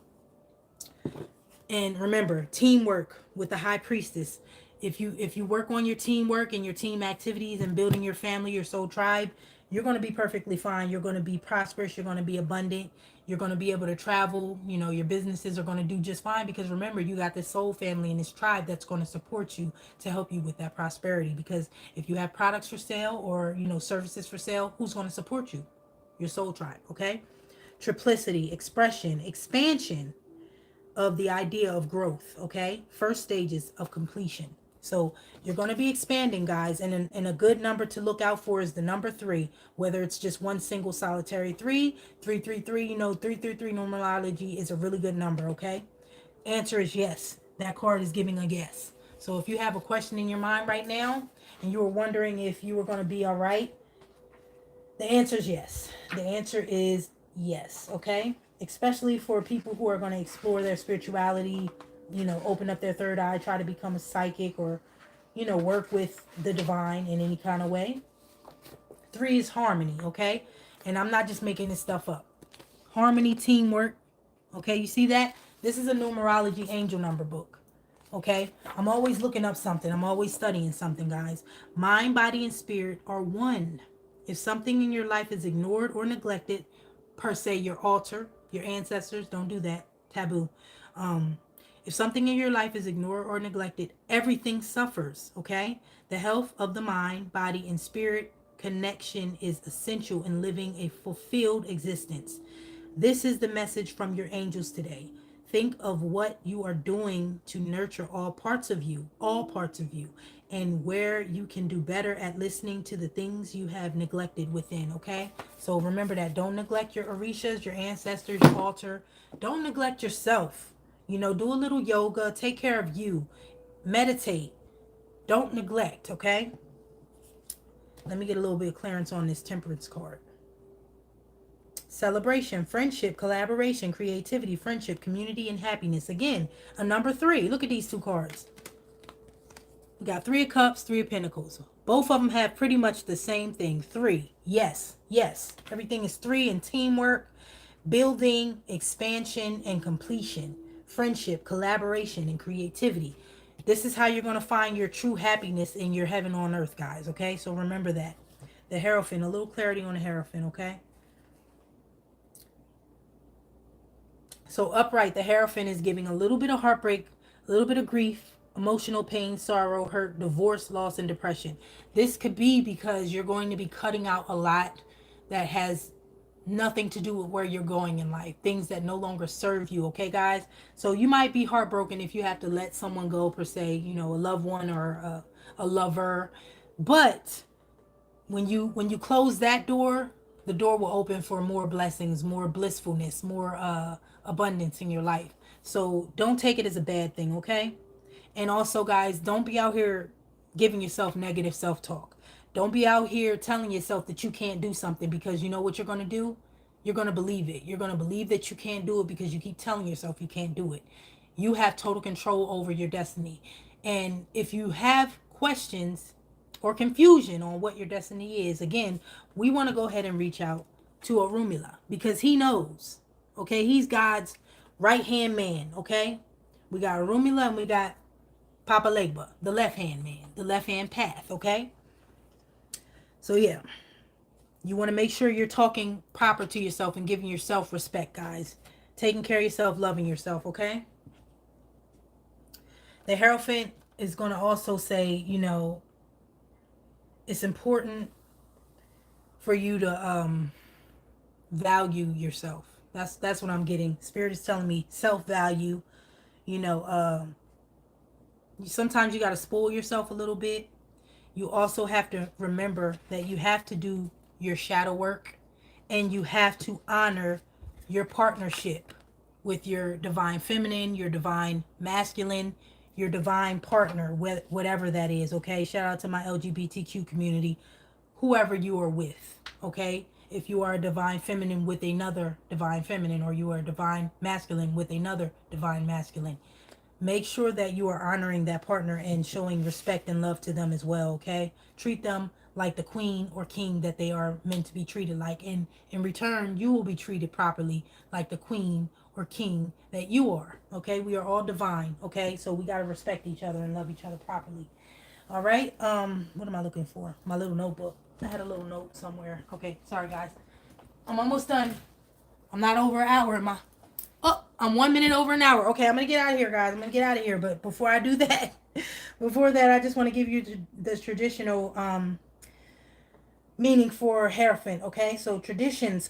And remember, teamwork with the high priestess. If you work on your teamwork and your team activities and building your family, your soul tribe, you're going to be perfectly fine. You're going to be prosperous. You're going to be abundant. You're going to be able to travel. Your businesses are going to do just fine, because remember, you got this soul family and this tribe that's going to support you to help you with that prosperity. Because if you have products for sale or, services for sale, who's going to support you? Your soul tribe, okay? Triplicity, expression, expansion of the idea of growth, okay? First stages of completion. So you're going to be expanding, guys, and a good number to look out for is the number 3, whether it's just one single solitary 3, 333, 333 numerology is a really good number, okay? Answer is yes. That card is giving a yes. So if you have a question in your mind right now and you were wondering if you were going to be all right, the answer is yes. The answer is yes, okay? Especially for people who are going to explore their spirituality, open up their third eye, try to become a psychic, or, work with the divine in any kind of way. 3 is harmony, okay? And I'm not just making this stuff up. Harmony, teamwork, okay? You see that? This is a numerology angel number book. Okay, I'm always looking up something. I'm always studying something, guys. Mind, body, and spirit are one. If something in your life is ignored or neglected, per se, your altar, your ancestors, don't do that. Taboo. If something in your life is ignored or neglected, everything suffers. Okay, the health of the mind, body, and spirit connection is essential in living a fulfilled existence. This is the message from your angels today. Think of what you are doing to nurture all parts of you, and where you can do better at listening to the things you have neglected within, okay? So remember that. Don't neglect your orishas, your ancestors, your altar. Don't neglect yourself. Do a little yoga, take care of you, meditate. Don't neglect, okay? Let me get a little bit of clearance on this temperance card. Celebration, friendship, collaboration, creativity, friendship, community, and happiness. Again, a number 3. Look at these 2 cards. We got 3 of Cups, 3 of Pentacles. Both of them have pretty much the same thing. 3. Yes, yes. Everything is 3 in teamwork, building, expansion, and completion. Friendship, collaboration, and creativity. This is how you're going to find your true happiness in your heaven on earth, guys. Okay, so remember that. The Hierophant, a little clarity on the Hierophant, okay? So upright, the Hierophant is giving a little bit of heartbreak, A little bit of grief, emotional pain, sorrow, hurt, divorce, loss, and depression. This could be because you're going to be cutting out a lot that has nothing to do with where you're going in life, things that no longer serve you, okay, guys? So you might be heartbroken if you have to let someone go, per se, you know, a loved one or a lover. But when you close that door, the door will open for more blessings, more blissfulness, more abundance in your life. So don't take it as a bad thing, okay? And also, guys, don't be out here giving yourself negative self-talk. Don't be out here telling yourself that you can't do something, because you know what you're going to do? You're going to believe it. You're going to believe that you can't do it because you keep telling yourself you can't do it. You have total control over your destiny. And if you have questions or confusion on what your destiny is, again, we want to go ahead and reach out to Orunmila, because he knows. Okay, he's God's right hand man. Okay, we got Orunmila and we got Papa Legba, the left hand man, the left hand path. Okay, so yeah, you want to make sure you're talking proper to yourself and giving yourself respect, guys. Taking care of yourself, loving yourself. Okay, the Hierophant is going to also say, you know, it's important for you to value yourself. That's what I'm getting. Spirit is telling me self value. You know, sometimes you got to spoil yourself a little bit. You also have to remember that you have to do your shadow work, and you have to honor your partnership with your divine feminine, your divine masculine, your divine partner, whatever that is. Okay, shout out to my LGBTQ community, whoever you are with. Okay, if you are a divine feminine with another divine feminine, or you are a divine masculine with another divine masculine, make sure that you are honoring that partner and showing respect and love to them as well. Okay, treat them like the queen or king that they are meant to be treated like, and in return you will be treated properly like the queen or king that you are. Okay, we are all divine. Okay, so we got to respect each other and love each other properly. All right, what am I looking for? My little notebook. I had a little note somewhere. Okay, sorry guys, I'm almost done. I'm not over an hour. I'm 1 minute over an hour. Okay, I'm gonna get out of here, guys. I'm gonna get out of here. But before I do that, before that, I just want to give you the traditional meaning for Hierophant. Okay, so traditions,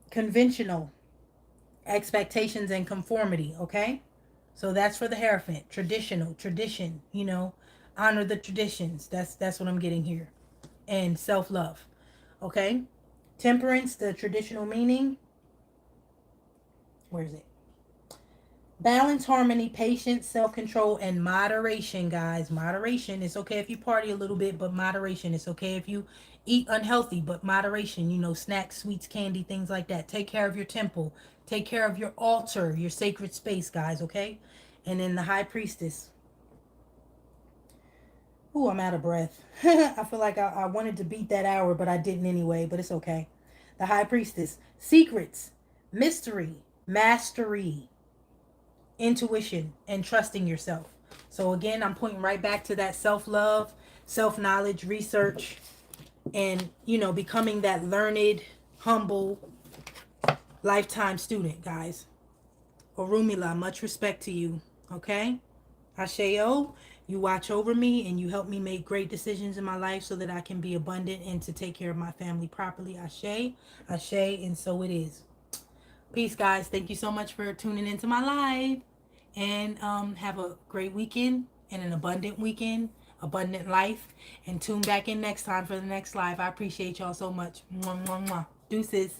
conventional expectations, and conformity. Okay, so that's for the Hierophant. Traditional, tradition. You know, honor the traditions. That's what I'm getting here. And self love. Okay, temperance, the traditional meaning. Where is it? Balance, harmony, patience, self-control, and moderation, guys. Moderation. It's okay if you party a little bit, but moderation. It's okay if you eat unhealthy, but moderation. You know, snacks, sweets, candy, things like that. Take care of your temple. Take care of your altar, your sacred space, guys, okay? And then the high priestess. Ooh, I'm out of breath. I feel like I wanted to beat that hour, but I didn't anyway, but it's okay. The high priestess. Secrets, mystery, mastery, intuition, and trusting yourself. So again, I'm pointing right back to that self-love, self-knowledge, research, and you know, becoming that learned, humble, lifetime student, guys. Orunmila, much respect to you. Okay? Asheo, you watch over me and you help me make great decisions in my life so that I can be abundant and to take care of my family properly. Ashe, Ashe, and so it is. Peace, guys. Thank you so much for tuning into my live. And have a great weekend and an abundant weekend, abundant life. And tune back in next time for the next live. I appreciate y'all so much. Mwah, mwah, mwah. Deuces.